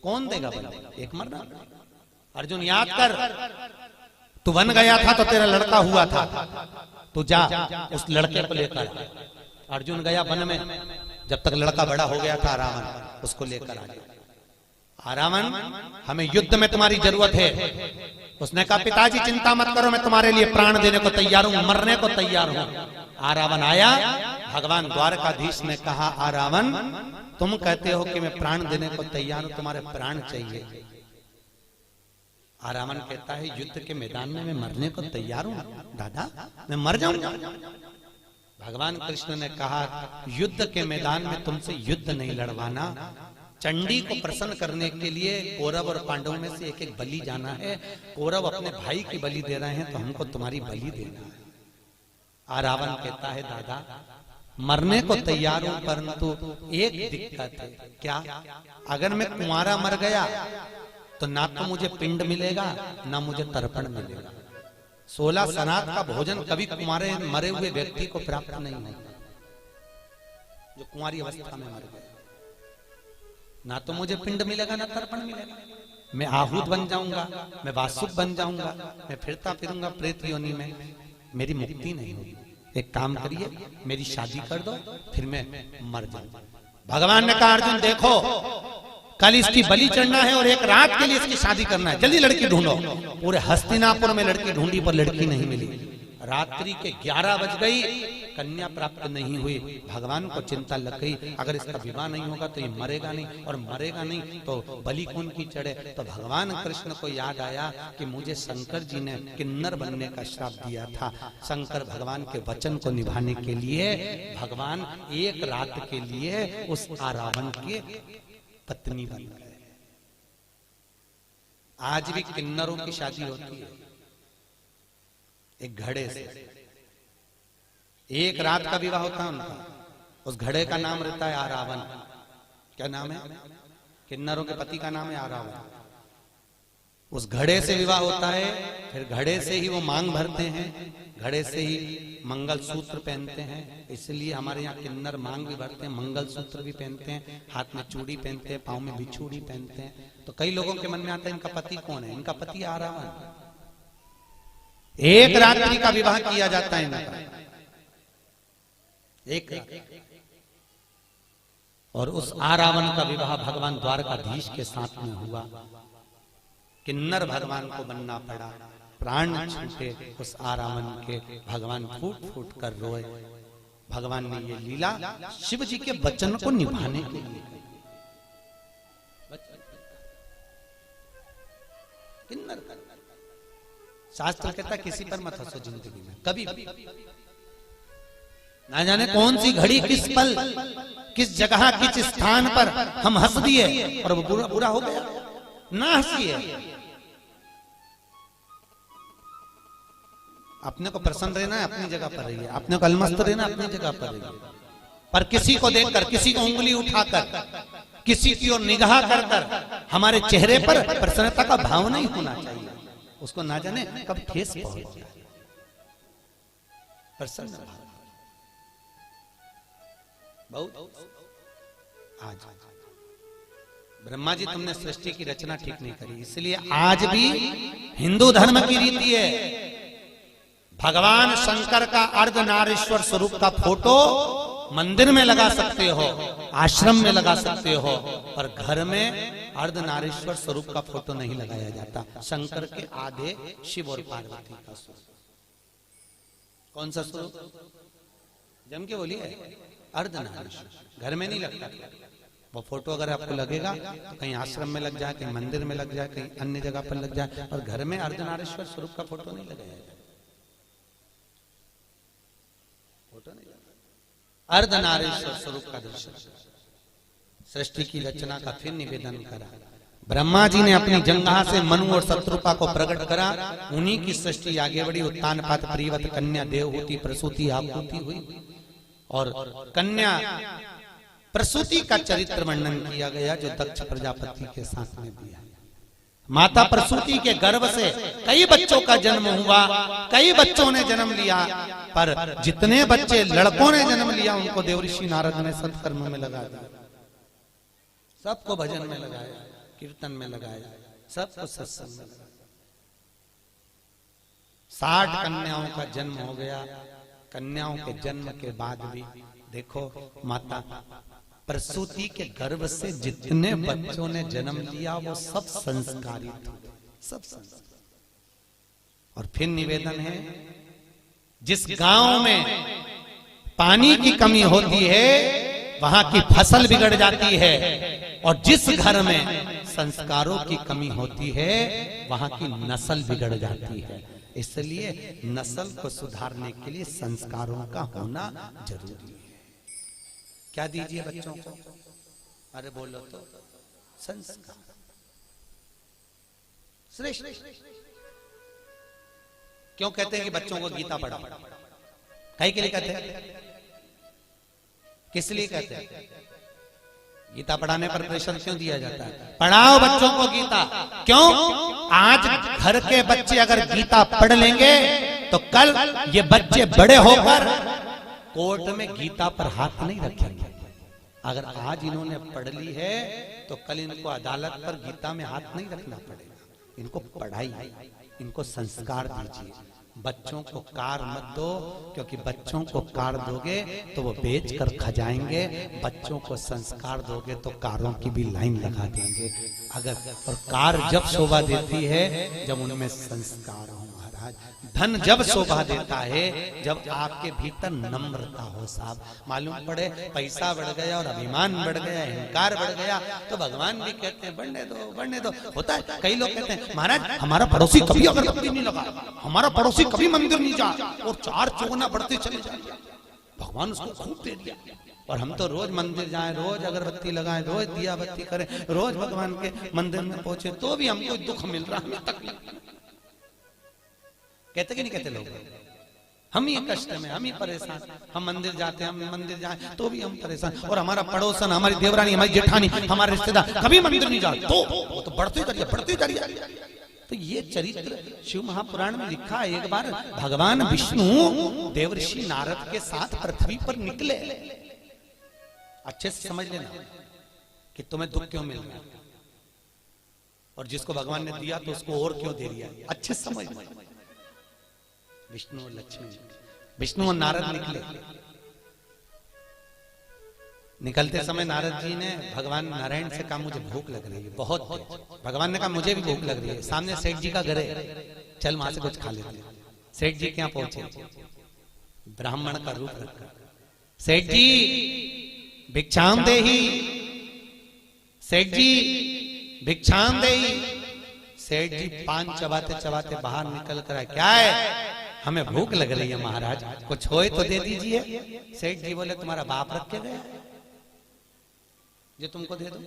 कौन देगा बल? एक मरना। अर्जुन याद कर, तू वन गया था तो तेरा लड़का हुआ था, तू जा उस लड़के को लेकर। अर्जुन गया वन में, जब तक लड़का बड़ा हो गया था रावण, उसको लेकर आ गया। रावण, हमें युद्ध में तुम्हारी जरूरत है। उसने कहा पिताजी चिंता मत करो, मैं तुम्हारे लिए प्राण देने को तैयार हूं, मरने को तैयार हूं। रावण आया, भगवान द्वारकाधीश ने कहा रावण, तुम कहते हो कि मैं प्राण देने को तैयार हूं, तुम्हारे प्राण चाहिए। रावण कहता है युद्ध के मैदान में मैं मरने को तैयार हूं दादा, मैं मर जाऊंगा। भगवान कृष्ण ने कहा युद्ध के मैदान में तुमसे युद्ध नहीं लड़वाना, चंडी को प्रसन्न करने के लिए कौरव और पांडवों में से एक एक बलि जाना है। कौरव अपने भाई की बलि दे रहे हैं तो हमको तुम्हारी बलि देना है। रावण कहता है दादा मरने को तैयार हूं, परंतु एक दिक्कत है। क्या? अगर मैं कुंवारा मर गया तो ना तो मुझे पिंड मिलेगा ना मुझे तर्पण मिलेगा। 16 सनात का भोजन कभी कुंवारे मरे हुए व्यक्ति को प्राप्त नहीं होता, जो कुंवारी अवस्था में मर गया। ना तो मुझे पिंड मिलेगा ना तर्पण मिलेगा। मैं आहूत बन जाऊंगा, मैं वासुक बन जाऊंगा, मैं फिरता फिरूंगा प्रेत योनि में, मेरी मुक्ति नहीं होगी। एक काम करिए, मेरी शादी कर दो, फिर मैं मर जाऊंगा। भगवान ने कहा अर्जुन देखो, कल इसकी बलि चढ़ना है और एक रात के लिए इसकी शादी करना है, जल्दी लड़की ढूंढो। पूरे हस्तिनापुर में लड़की ढूंढी पर लड़की नहीं मिली। रात्रि के 11 बज गई, कन्या प्राप्त नहीं हुई। भगवान को चिंता लग गई, अगर इसका विवाह नहीं होगा तो ये मरेगा नहीं, और मरेगा नहीं तो बलि कौन की चढ़े। तो भगवान कृष्ण को याद आया कि मुझे शंकर जी ने किन्नर बनने का श्राप दिया था। शंकर भगवान के वचन को निभाने के लिए भगवान एक रात के लिए उस रावण के पत्नी बन गए। आज भी किन्नरों की शादी होती है एक घड़े से, एक रात का विवाह होता है उनका। उस घड़े का नाम रहता है रावण। क्या नाम है? किन्नरों के पति का नाम है रावण। उस घड़े से विवाह होता है, फिर घड़े से ही वो मांग भरते हैं, घड़े से ही मंगल सूत्र पहनते हैं। इसलिए हमारे यहाँ किन्नर मांग भी भरते हैं, मंगल सूत्र भी पहनते हैं, हाथ में चूड़ी पहनते हैं, पाँव में बिछूड़ी पहनते हैं। तो कई लोगों के मन में आता है इनका पति कौन है? इनका पति रावण। एक रात्रि का विवाह किया जाता है इनका, एक रात। और उस रावण का विवाह भगवान द्वारकाधीश के साथ में हुआ। किन्नर भगवान को बनना पड़ा, प्राण छूटे उस रावण के। भगवान फूट फूट कर रोए। भगवान ने ये लीला शिव जी के वचन को निभाने के लिए। किन्नर शास्त्र कहता किसी पर मत हंसो जिंदगी में कभी भी। ना जाने कौन सी घड़ी, किस पल, किस जगह, किस स्थान पर हम हंस दिए और वो बुरा हो गया। ना हंसिए, अपने को प्रसन्न रहना है, अपनी जगह पर रहिए। अपने को अलमस्त रहना, अपनी जगह पर रहिए। पर किसी को देखकर, किसी को उंगली उठाकर, किसी की ओर निगाह कर कर हमारे चेहरे पर प्रसन्नता का भाव नहीं होना चाहिए। उसको ना जाने कब ठेस पहुंच जाए। प्रसन्न भाव बहुत। आज ब्रह्मा जी तुमने सृष्टि की रचना ठीक नहीं करी, इसलिए आज भी हिंदू धर्म की रीति है भगवान शंकर का अर्धनारीश्वर स्वरूप का फोटो मंदिर में लगा सकते हो, आश्रम में लगा सकते हो, पर घर में अर्धनारीश्वर स्वरूप का फोटो नहीं लगाया जाता। शंकर के आधे शिव और पार्वती का स्वरूप। कौन सा स्वरूप? जम के बोलिए, अर्धनारीश्वर। घर में नहीं लगता वो फोटो। अगर आपको लगेगा तो कहीं आश्रम में लग जाए, कहीं मंदिर में लग जाए, कहीं अन्य जगह पर लग जाए, और घर में अर्धनारीश्वर स्वरूप का फोटो नहीं लगाया जाए। फोटो नहीं लगा। अर्धनारीश्वर स्वरूप का दर्शन। सृष्टि की रचना का फिर निवेदन करा। ब्रह्मा जी ने अपनी जंघा से मनु और शत्रुपा को प्रकट करा। उन्हीं की सृष्टि आगे बढ़ी। उत्तान पात प्रियवत कन्या देवहूति प्रसूति आपूति हुई। और कन्या प्रसूति का चरित्र वर्णन किया गया जो दक्ष प्रजापति के साथ में दिया। माता प्रसूति के गर्भ से कई बच्चों का जन्म हुआ, कई बच्चों ने जन्म लिया, पर जितने बच्चे लड़कों ने जन्म लिया उनको देवऋषि नारद ने सत्कर्म में लगा दिया, सबको भजन में लगाया। कीर्तन में लगाया, सब कुछ सत्संग में लगाया। 60 कन्याओं का जन्म हो गया। कन्याओं के जन्म के बाद भी देखो माता प्रसूति के गर्भ से जितने बच्चों ने जन्म लिया वो सब संस्कारित हुए, सब संस्कार। और फिर निवेदन है, जिस गांव में पानी की कमी होती है वहां की फसल बिगड़ जाती है, और जिस घर में संस्कारों की कमी होती है वहां की नस्ल बिगड़ जाती है। इसलिए नस्ल को सुधारने के लिए संस्कारों का होना जरूरी है। क्या दीजिए बच्चों को? अरे बोलो तो, संस्कार श्रेष्ठ। क्यों कहते हैं कि बच्चों को गीता पढ़ाओ? कहीं के लिए कहते हैं? किस लिए कहते हैं? गीता पढ़ाने पर प्रेशर क्यों दिया जाता है? पढ़ाओ बच्चों को गीता। क्यों? आज घर के बच्चे अगर गीता पढ़ लेंगे तो कल ये बच्चे बड़े होकर कोर्ट में गीता पर हाथ नहीं रखेंगे। अगर आज इन्होंने पढ़ ली है तो कल इनको अदालत पर गीता में हाथ नहीं रखना पड़ेगा। इनको पढ़ाई, इनको संस्कार दीजिए। बच्चों को कार मत दो, क्योंकि बच्चों को कार दोगे तो वो बेच कर खा जाएंगे। बच्चों को संस्कार दोगे तो कारों की भी लाइन लगा देंगे। अगर और कार जब शोभा देती है जब उनमें संस्कार हो महाराज। धन जब शोभा देता है जब आपके भीतर नम्रता हो साहब। मालूम पड़े पैसा बढ़ गया और अभिमान बढ़ गया, अहंकार बढ़ गया तो भगवान भी कहते हैं बढ़ने दो, बढ़ने दो। होता है, कई लोग कहते हैं महाराज हमारा पड़ोसी कभी अगरबत्ती नहीं लगा, हमारा पड़ोसी कभी मंदिर नहीं जा, और 4 चौगुना बढ़ते चले जाए। भगवान उसको खूब दे दिया, और हम तो रोज मंदिर जाएं, रोज अगरबत्ती लगाएं, रोज दिया बत्ती करें, रोज भगवान के मंदिर में पहुंचे, तो भी हमको दुख मिल रहा, हमें तकलीफ। कहते कि नहीं कहते लोग? हम ही कष्ट में, हम ही परेशान। हम मंदिर जाते हैं, हम मंदिर जाए तो भी हम परेशान, और हमारा पड़ोसन, हमारी देवरानी, हमारी जेठानी, हमारे रिश्तेदार कभी मंदिर नहीं जाते तो वो तो बढ़ते करिए, बढ़ते करिए। तो ये चरित्र शिव महापुराण में लिखा है। एक बार भगवान विष्णु देवर्षि नारद के साथ पृथ्वी पर निकले। अच्छे से समझ लेना कि तुम्हें दुख क्यों मिल रहा है, और जिसको भगवान ने दिया तो उसको और क्यों दे दिया। अच्छे से समझ। विष्णु और लक्ष्मी, विष्णु और नारद निकले। निकलते समय नारद जी ने भगवान नारायण से कहा मुझे भूख लग रही है बहुत। भगवान ने कहा मुझे भी भूख लग रही है। सामने सेठ जी का घर है, चल वहां से कुछ खा लेते। सेठ जी क्या पहुंचे, ब्राह्मण का रूप रखकर, सेठ जी भिक्षाम देही, सेठ जी भिक्षाम देही। सेठ जी पान चबाते चबाते बाहर निकल कर आए, क्या है? हमें भूख लग रही है महाराज, कुछ होए तो दे दीजिए। सेठ जी बोले तुम्हारा बाप रख के गया जो तुमको दे दो,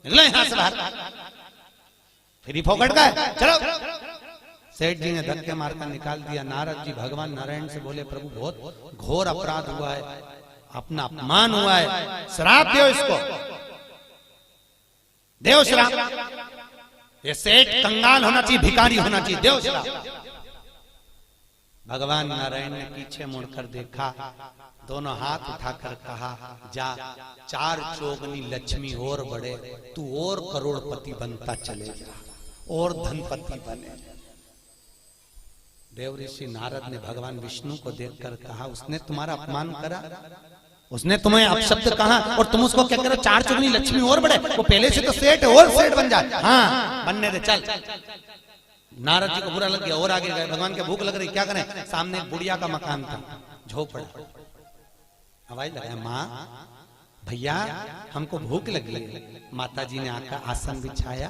निकलो यहां से बाहर, फ्री फोकट का है, चलो। सेठ जी ने धक्के मारकर निकाल दिया। नारद जी भगवान नारायण से बोले प्रभु बहुत घोर अपराध हुआ है, अपना अपमान हुआ है, श्राप दो इसको, देव श्राप। ये सेठ कंगाल होना चाहिए, भिखारी होना चाहिए, देव श्राप। भगवान नारायण ने पीछे मुड़कर देखा, दोनों हाथ उठाकर कहा जा 4 चौगुनी लक्ष्मी और बढ़े, तू और करोड़पति बनता चले जा, और धनपति बने। देवऋषि नारद ने भगवान विष्णु को देखकर कहा उसने तुम्हारा अपमान करा, उसने तुम्हें अपशब्द कहा और तुम उसको क्या करो 4 चौगुनी लक्ष्मी और बढ़े। वो पहले से तो सेठ है, और सेठ बन जाए। हाँ बनने दे, चल। नारद जी को बुरा लग गया और आगे गए। भगवान के भूख लग रही, क्या करें? सामने एक बुढ़िया का मकान था, झोपड़ा। आवाज लगाया, माँ भैया हमको भूख लगी है। माता जी ने आकर आसन बिछाया,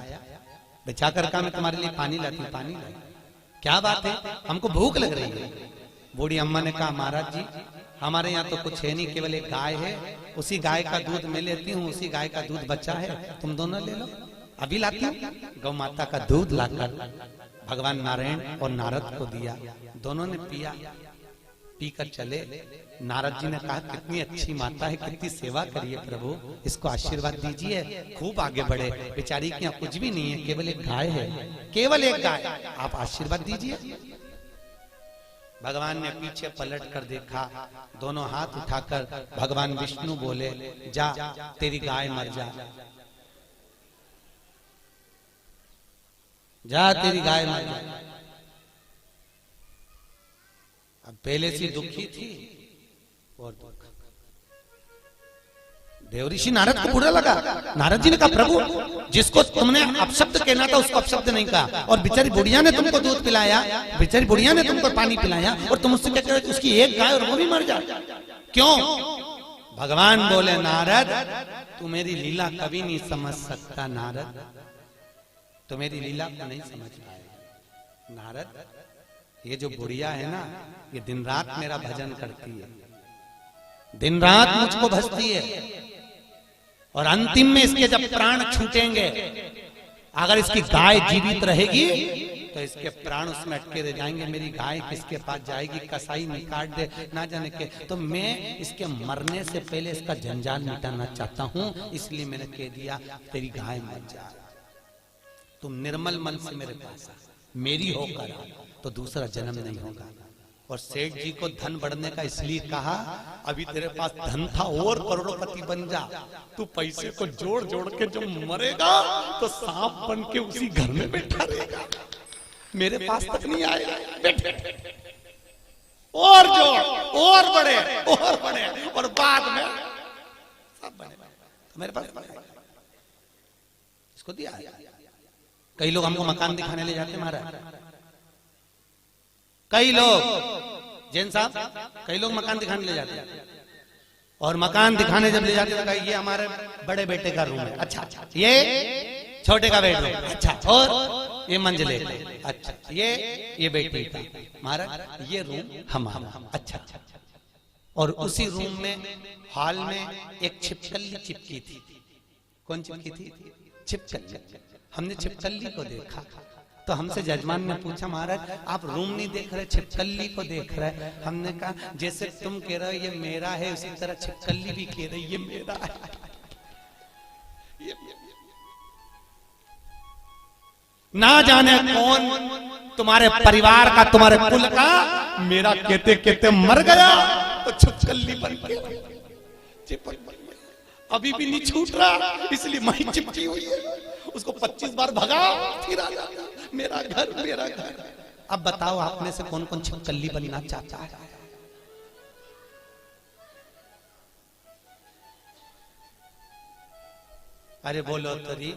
बिछाकर कहा मैं तुम्हारे लिए पानी लाती हूँ। पानी लाई। क्या बात है? हमको भूख लग रही है। बूढ़ी अम्मा ने कहा महाराज जी हमारे यहाँ तो कुछ है नहीं, केवल एक गाय है, उसी गाय का दूध मैं लेती हूँ, उसी गाय का दूध बचा है, तुम दोनों ले लो। अभी लाती हूँ। गौ माता का दूध लाकर भगवान नारायण और नारद को दिया। दोनों ने पिया, पीकर चले। नारद जी ने कहा कितनी अच्छी माता है, कितनी सेवा करिए प्रभु, इसको आशीर्वाद दीजिए, खूब आगे बढ़े। बेचारी के यहाँ कुछ भी नहीं है, केवल एक गाय है, केवल एक गाय, आप आशीर्वाद दीजिए। भगवान ने पीछे पलट कर देखा, दोनों हाथ उठाकर भगवान विष्णु बोले जा तेरी गाय मर जा। जा तेरी गाय मर जाए। अब पहले से दुखी थी और दुख। देवऋषि नारद को बुरा लगा। नारद जी ने कहा प्रभु जिसको तुमने अपशब्द कहना था उसको अपशब्द नहीं कहा, और बेचारी बुढ़िया ने तुमको दूध पिलाया, बेचारी बुढ़िया ने तुमको पानी पिलाया, और तुम उससे क्या कह रहे उसकी एक गाय और वो भी मर जाए, क्यों? भगवान बोले नारद तू मेरी लीला कभी नहीं समझ सकता नारद, तो मेरी लीला को नहीं समझ पाएगा। नारद ये जो बुढ़िया है ना ये दिन रात मेरा भजन करती है, दिन रात मुझको भजती है, और अंतिम में इसके जब प्राण छूटेंगे अगर इसकी गाय जीवित रहेगी तो इसके प्राण उसमें अटके रह जाएंगे। मेरी गाय किसके पास जाएगी, कसाई निकाट दे ना जाने के, तो मैं इसके मरने से पहले इसका जंजाल मिटाना चाहता हूं, इसलिए मैंने कह दिया तेरी गाय मर जाए, तुम निर्मल मन से मेरे पास मेरी होकर तो दूसरा जन्म नहीं होगा। और सेठ जी को धन बढ़ने का इसलिए कहा अभी तेरे पास धन था और करोड़पति बन जा, तू पैसे को जोड़ जोड़ के जब मरेगा तो सांप बन के उसी घर में बैठा रहेगा, मेरे पास तक नहीं आएगा, और जोड़ और बढ़े और बाद में सब बने तो मेरे पास इसको दिया। कई लोग हमको मकान दिखाने ले जाते महाराज, कई लोग जैन साहब कई लोग मकान दिखाने ले जाते हैं, और मकान दिखाने जब ले जाते हैं ये हमारे बड़े बेटे का रूम है, अच्छा ये छोटे का बेडरूम, अच्छा और ये मंजिले, अच्छा ये बेटे का, महाराज ये रूम हमारा, अच्छा। और उसी रूम में हॉल में एक छिपकली चिपकी थी। कौन चिपकी थी? छिपकली। हमने छिपकली को देखा तो हमसे जजमान ने पूछा महाराज आप रूम नहीं देख रहे, छिपकली को देख रहे। हमने कहा जैसे तुम कह रहे हो ये मेरा है उसी तरह छिपकली भी कह रही ये मेरा है। ना जाने कौन तुम्हारे परिवार का तुम्हारे कुल का मेरा कहते कहते मर गया तो छिपकली बन के चिपक अभी भी नहीं छूट रहा, इसलिए मैं चिपकी हुई है। उसको 25 बार भगा फिर आ जाता मेरा घर मेरा घर। अब बताओ आप में से कौन कौन छिपकली बनना चाहता है? अरे बोलो तरी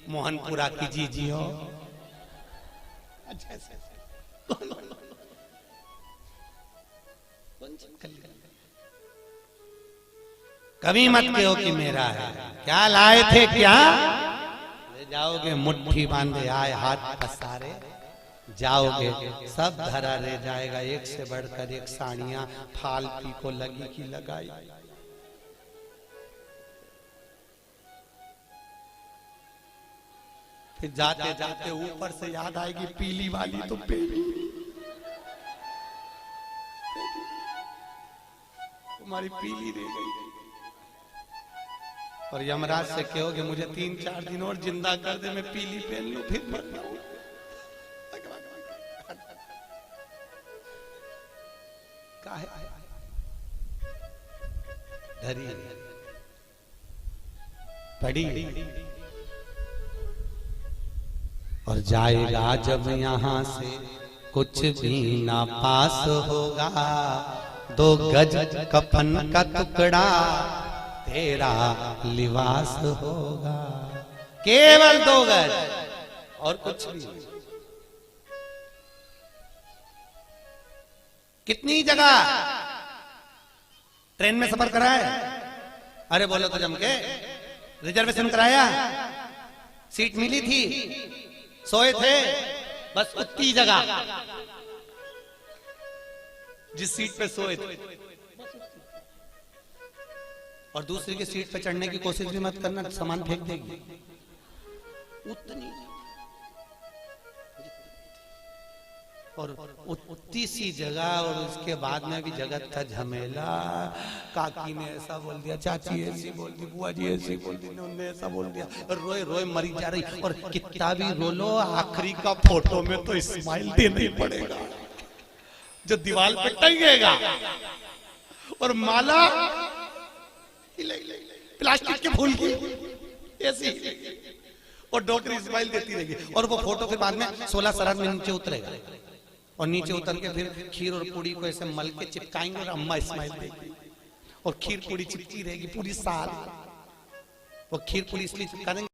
मोहनपुरा की जी हो। कभी मत कहो कि मेरा है। क्या लाए थे क्या? ले जाओगे मुट्ठी बांधे आए हाथ पसारे जाओगे सब धरा रह जाएगा। एक से बढ़कर एक साड़ियां फालती को लगी की लगाई। फिर जाते जाते ऊपर से याद आएगी पीली वाली तो पीली तुम्हारी पीली रह गई। और यमराज से कहोगे मुझे 3-4 दिन और जिंदा कर दे मैं पीली पहन लूं फिर मर जाऊं। धरी पड़ी और जाएगा जब यहां से कुछ भी ना पास होगा। 2 गज कफन का टुकड़ा तेरा लिबास होगा। केवल 2 गज और कुछ नहीं। कितनी जगह ट्रेन में सफर कराया? अरे बोलो तो जम के। रिजर्वेशन कराया? सीट मिली थी? सोए थे? बस उतनी जगह जिस सीट पे सोए थे। और दूसरी की सीट पे चढ़ने की कोशिश भी मत करना, सामान फेंक देगी। उतनी और उतनी सी जगह। और उसके बाद में भी जगत का झमेला। काकी ने ऐसा बोल दिया, चाची ऐसी बोल दी, बुआ जी ऐसी बोल दी, उन्होंने ऐसा बोल दिया। रोए रोए मरी जा रही। और कितना भी रो लो आखिरी का फोटो में तो स्माइल देना ही पड़ेगा जो दीवार पे टंगेगा। और माला प्लास्टिक के फूल की ऐसी। और डॉक्टर स्माइल देती रहेगी, और वो फोटो के बाद में 16 शराब में नीचे उतरेगा, और नीचे उतर के फिर खीर और पूड़ी को ऐसे मल के चिपकाएंगे और अम्मा स्माइल देगी, और खीर पूड़ी चिपकी रहेगी पूरी साल। वो खीर पूड़ी इसलिए चिपका देंगे